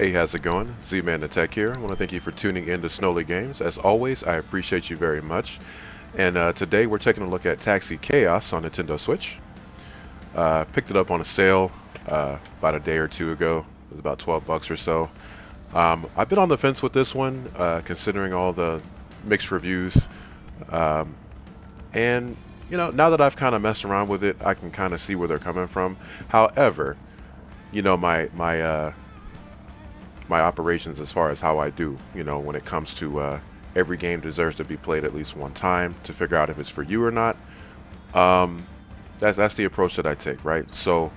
Hey, how's it going? Z-Man the Tech here. I want to thank you for tuning in to Snoley Games. As always, I appreciate you very much. And today we're taking a look at Taxi Chaos on Nintendo Switch. Picked it up on a sale about a day or two ago. It was about 12 bucks or so. I've been on the fence with this one, considering all the mixed reviews. And, you know, now that I've kind of messed around with it, I can kind of see where they're coming from. However, you know, my operations as far as how I do, you know, when it comes to every game deserves to be played at least one time to figure out if it's for you or not. That's the approach that I take, right? So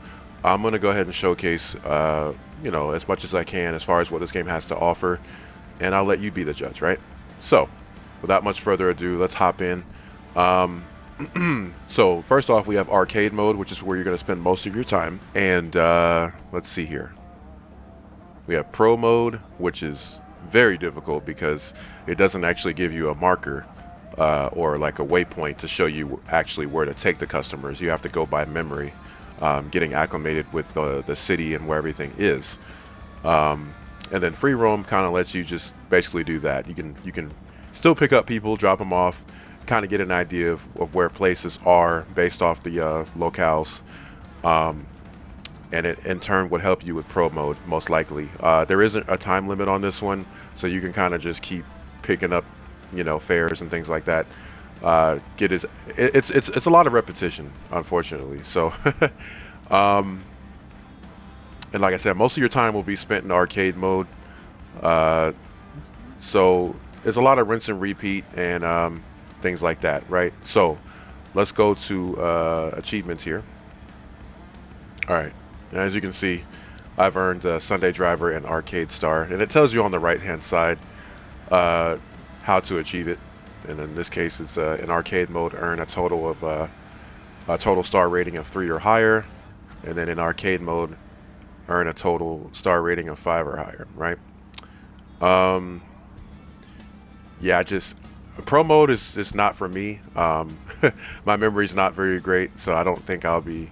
I'm gonna go ahead and showcase, you know, as much as I can as far as what this game has to offer, and I'll let you be the judge, right? So without much further ado, let's hop in. So first off, we have arcade mode, which is where you're gonna spend most of your time, and let's see here. We have Pro mode, which is very difficult because it doesn't actually give you a marker or like a waypoint to show you actually where to take the customers. You have to go by memory, getting acclimated with the city and where everything is. And then free roam kind of lets you just basically do that. You can still pick up people, drop them off, kind of get an idea of where places are based off the locales. And it in turn would help you with pro mode most likely. There isn't a time limit on this one, so you can kind of just keep picking up, you know, fares and things like that. It's a lot of repetition, unfortunately. So, and like I said, most of your time will be spent in arcade mode. So there's a lot of rinse and repeat and things like that, right? So let's go to achievements here. All right. As you can see, I've earned Sunday Driver and Arcade Star, and it tells you on the right-hand side how to achieve it. And in this case, it's in arcade mode, earn a total of a total star rating of 3 or higher, and then in arcade mode, earn a total star rating of 5 or higher. Right? Yeah, pro mode is just not for me. My memory's not very great, so I don't think I'll be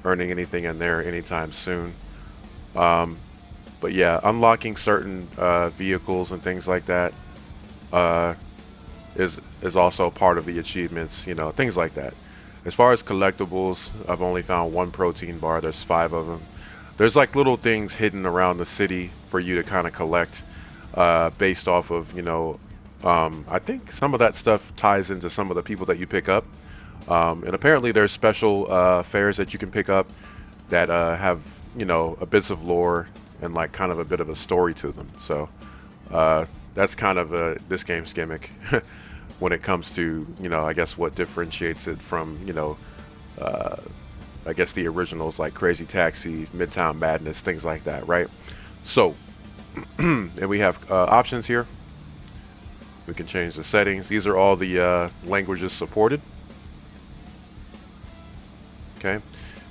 earning anything in there anytime soon. But yeah, unlocking certain vehicles and things like that is also part of the achievements, you know, things like that. As far as collectibles, I've only found one protein bar. There's 5 of them. There's like little things hidden around the city for you to kind of collect based off of, you know, I think some of that stuff ties into some of the people that you pick up. And apparently there's special fares that you can pick up that have, you know, a bits of lore and like kind of a bit of a story to them. So that's kind of this game's gimmick when it comes to, you know, I guess what differentiates it from, you know, I guess the originals like Crazy Taxi, Midtown Madness, things like that, right? So, and we have options here. We can change the settings. These are all the languages supported. Okay,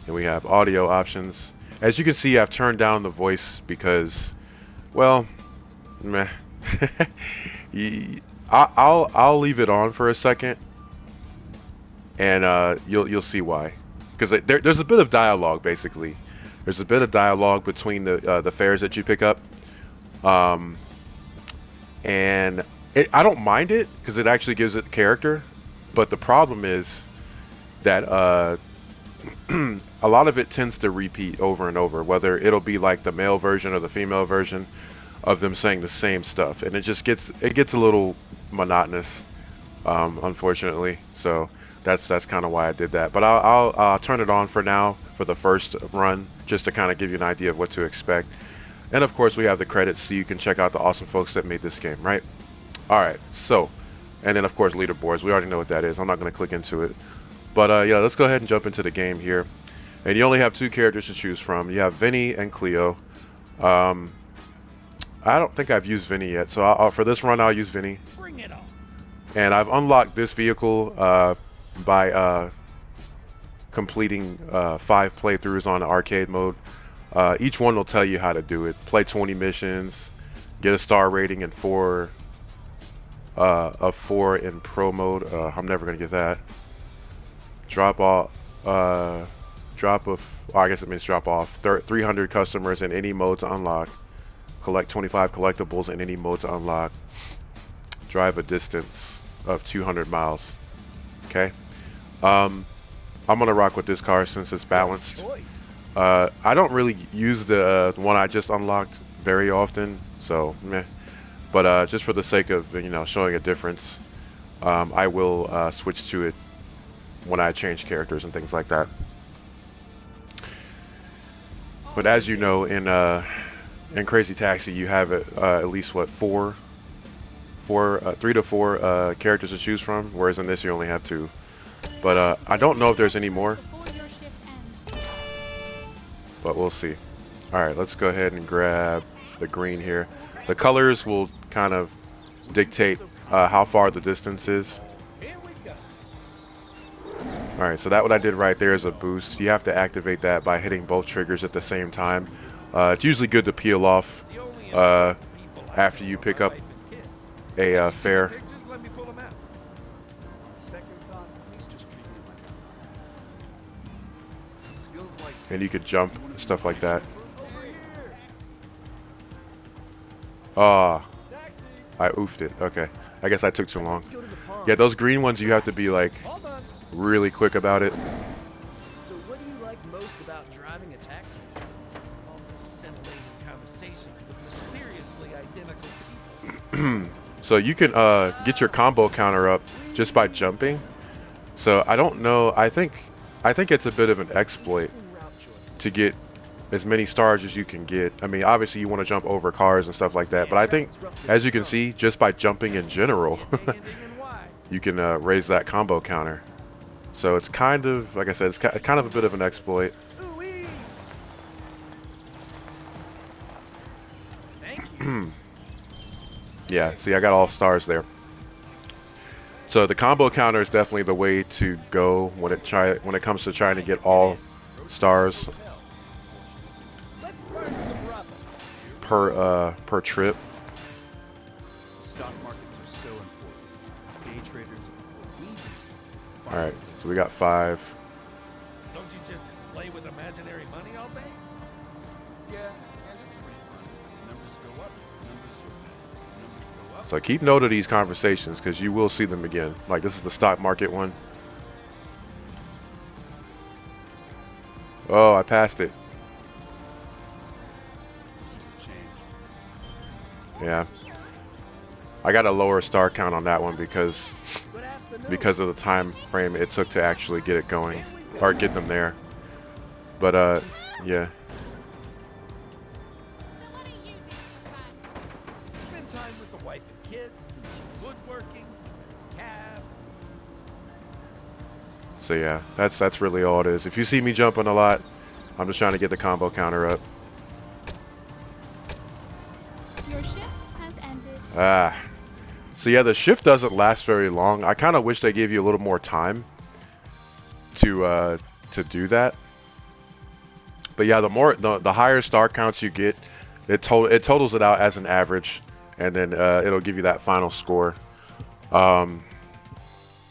and we have audio options. As you can see, I've turned down the voice because, well, meh. I'll leave it on for a second, and you'll see why. Because there's a bit of dialogue, basically. There's a bit of dialogue between the fares that you pick up, and I don't mind it because it actually gives it character. But the problem is that a lot of it tends to repeat over and over, whether it'll be like the male version or the female version of them saying the same stuff, and it gets a little monotonous, unfortunately. So that's kind of why I did that. But I'll turn it on for now for the first run, just to kind of give you an idea of what to expect. And of course, we have the credits, so you can check out the awesome folks that made this game, right? All right. So, and then of course leaderboards. We already know what that is. I'm not going to click into it. But yeah, let's go ahead and jump into the game here. And you only have 2 characters to choose from. You have Vinny and Cleo. I don't think I've used Vinny yet, so for this run I'll use Vinny. Bring it on. And I've unlocked this vehicle by completing 5 playthroughs on the arcade mode. Each one will tell you how to do it. Play 20 missions, get a star rating in 4 of 4 in pro mode. I'm never gonna get that. Drop off, I guess it means drop off 300 customers in any mode to unlock. Collect 25 collectibles in any mode to unlock. Drive a distance of 200 miles. Okay. I'm gonna rock with this car since it's balanced. I don't really use the one I just unlocked very often, so meh. But just for the sake of, you know, showing a difference, I will switch to it when I change characters and things like that. But as you know, in Crazy Taxi, you have at least what three to four characters to choose from, whereas in this you only have two. But I don't know if there's any more. But we'll see. All right, let's go ahead and grab the green here. The colors will kind of dictate how far the distance is. All right, so that what I did right there is a boost. You have to activate that by hitting both triggers at the same time. It's usually good to peel off after you pick up a fare. And you could jump, stuff like that. Ah, I oofed it. Okay, I guess I took too long. Yeah, those green ones, you have to be like really quick about it. So what do you like most about driving a taxi? All the scintillating conversations with mysteriously identical people. So you can get your combo counter up just by jumping. So I don't know. I think it's a bit of an exploit to get as many stars as you can get. I mean, obviously you want to jump over cars and stuff like that, but I think, as you can see, just by jumping in general, you can raise that combo counter. So it's kind of, like I said, it's kind of a bit of an exploit. Yeah, see, I got all stars there. So the combo counter is definitely the way to go when it comes to trying to get all stars per trip. Stock markets are so important. Day traders. All right, so we got 5. Don't you just play with imaginary money all day? Yeah, and it's pretty fun. Numbers go up, numbers go up. So keep note of these conversations because you will see them again. Like this is the stock market one. Oh, I passed it. Yeah. I got a lower star count on that one because of the time frame it took to actually get it going or get them there. But yeah. Spend time with the wife and kids, woodworking, cab. So yeah, that's really all it is. If you see me jumping a lot, I'm just trying to get the combo counter up. Your shift has ended. Ah. So yeah, the shift doesn't last very long. I kind of wish they gave you a little more time to do that. But yeah, the higher star counts you get, it totals it out as an average, and then it'll give you that final score.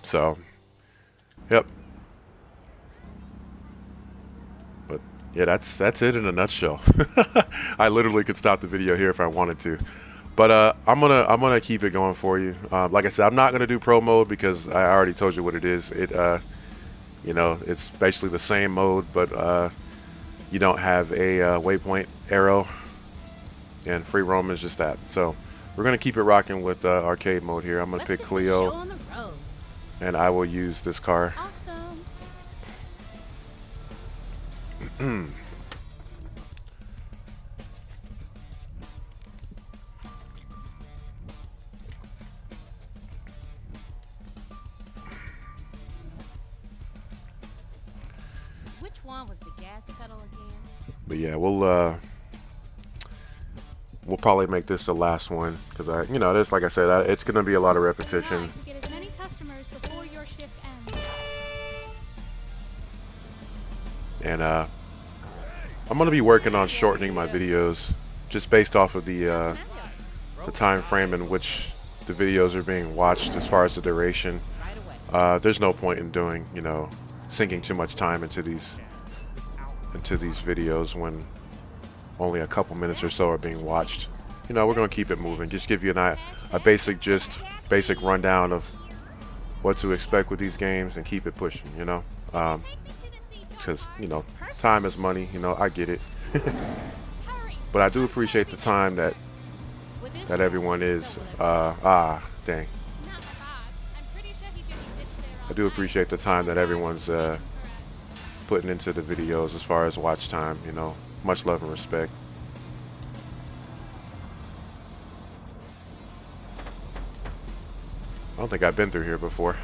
So, yep. But yeah, that's it in a nutshell. I literally could stop the video here if I wanted to. But I'm gonna keep it going for you. Like I said, I'm not gonna do pro mode because I already told you what it is. You know, it's basically the same mode, but you don't have a waypoint arrow, and free roam is just that. So we're gonna keep it rocking with arcade mode here. I'm gonna pick Cleo, and I will use this car. Awesome. Which one was the gas pedal again? But yeah, we'll probably make this the last one because you know, this, like I said, it's gonna be a lot of repetition. To get as many customers before your shift ends. And I'm gonna be working on shortening my videos just based off of the time frame in which the videos are being watched as far as the duration. There's no point in doing, you know, sinking too much time into these videos when only a couple minutes or so are being watched. you know, we're gonna keep it moving. Just give you a basic basic rundown of what to expect with these games and keep it pushing. You know, because you know, time is money. You know, I get it, but I do appreciate the time that everyone is. Dang. I do appreciate the time that everyone's putting into the videos as far as watch time. You know, much love and respect. I don't think I've been through here before.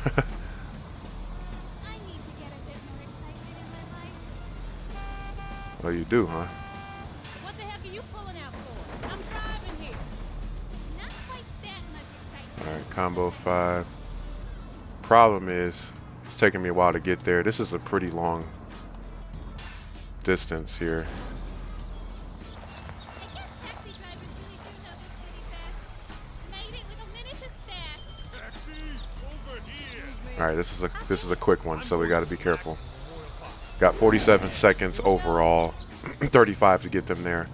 Oh, you do, huh? What the heck are you pulling out for? I'm driving here. Not quite that much excitement. All right, combo 5. Problem is, it's taking me a while to get there. This is a pretty long distance here. All right, this is a quick one, so we got to be careful. Got 47 seconds overall, 35 to get them there.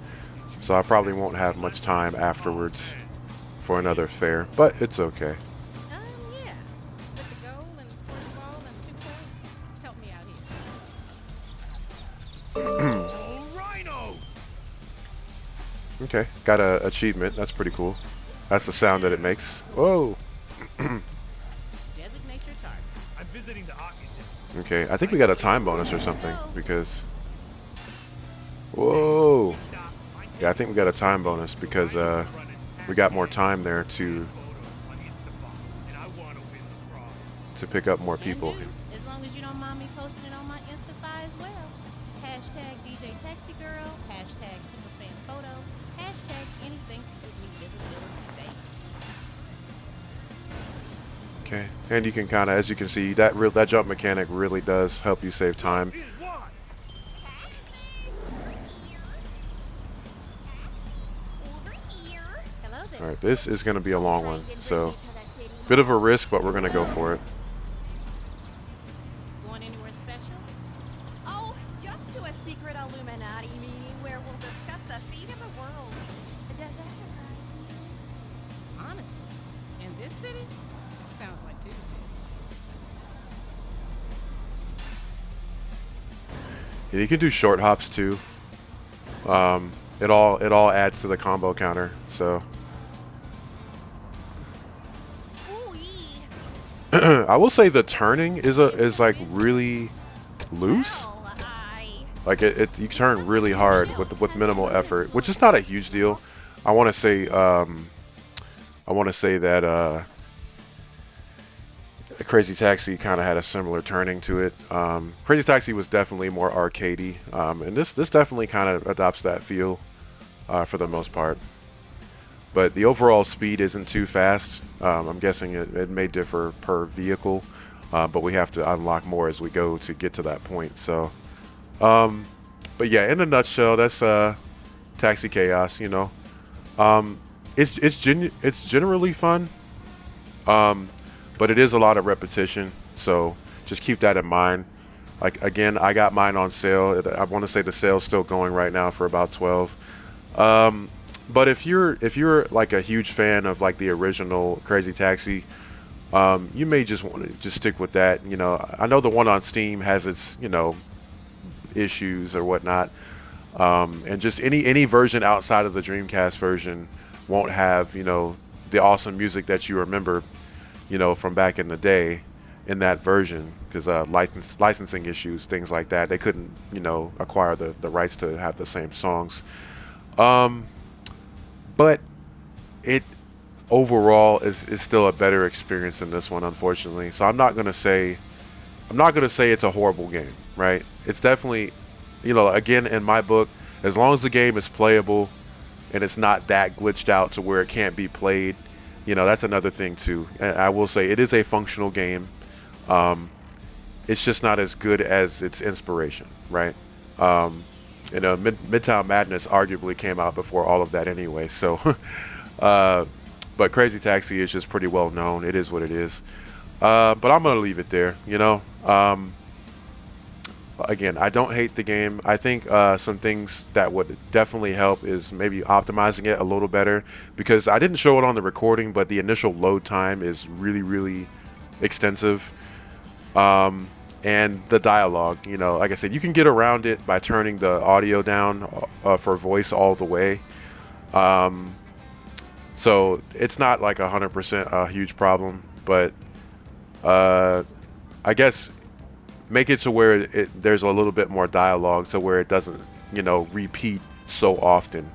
So I probably won't have much time afterwards for another fare, but it's okay. Yeah. With the goal and the sports ball and 2 points, help me out here. Rhino! Okay, got a achievement. That's pretty cool. That's the sound that it makes. Whoa. Designate your target. I'm visiting the occupant. Okay, I think we got a time bonus or something because. Whoa. Yeah, I think we got a time bonus because we got more time there to pick up more people. As long as you don't mind me posting it on my Instafy as well. Hashtag DJ Taxi Girl. Hashtag Superfan Photo. Hashtag anything with me visibility today. Okay, and you can kind of, as you can see, that jump mechanic really does help you save time. Hello there. All right, this is going to be a long one, so bit of a risk, but we're going to go for it. Going anywhere special? Oh, just to a secret Illuminati meeting where we'll discuss the fate of the world. Does that surprise you? Honestly, in this city, sounds like Tuesday. Yeah, you can do short hops too. It all adds to the combo counter. So Ooh-wee. I will say the turning is like really loose. Well, Like you turn really hard with minimal effort, which is not a huge deal. I want to say that Crazy Taxi kind of had a similar turning to it. Crazy Taxi was definitely more arcadey, and this definitely kind of adopts that feel for the most part. But the overall speed isn't too fast. I'm guessing it may differ per vehicle, but we have to unlock more as we go to get to that point. So, but yeah, in a nutshell, that's Taxi Chaos. You know, it's generally fun. But it is a lot of repetition, so just keep that in mind. Like again, I got mine on sale. I want to say the sale's still going right now for about 12. But if you're like a huge fan of like the original Crazy Taxi, you may just want to just stick with that. You know, I know the one on Steam has its issues or whatnot, and just any version outside of the Dreamcast version won't have the awesome music that you remember. From back in the day in that version, because licensing issues, things like that, they couldn't, acquire the rights to have the same songs. But it overall is still a better experience than this one, unfortunately. So I'm not gonna say it's a horrible game, right? It's definitely, again, in my book, as long as the game is playable and it's not that glitched out to where it can't be played. That's another thing too. And I will say it is a functional game. It's just not as good as its inspiration, right? Midtown Madness arguably came out before all of that anyway. So, but Crazy Taxi is just pretty well known. It is what it is. But I'm gonna leave it there. Again, I don't hate the game. I think some things that would definitely help is maybe optimizing it a little better, because I didn't show it on the recording, but the initial load time is really, really extensive. And the dialogue, you know, like I said, you can get around it by turning the audio down for voice all the way. So it's not like 100% a huge problem, but I guess make it to where there's a little bit more dialogue, so where it doesn't, you know, repeat so often.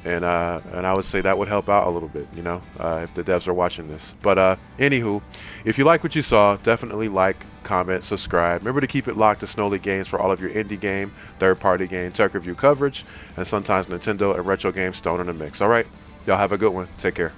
And I would say that would help out a little bit, you know, if the devs are watching this. But anywho, if you like what you saw, definitely like, comment, subscribe. Remember to keep it locked to Snoley Games for all of your indie game, third-party game, tech review coverage, and sometimes Nintendo and retro games thrown in the mix. All right, y'all have a good one. Take care.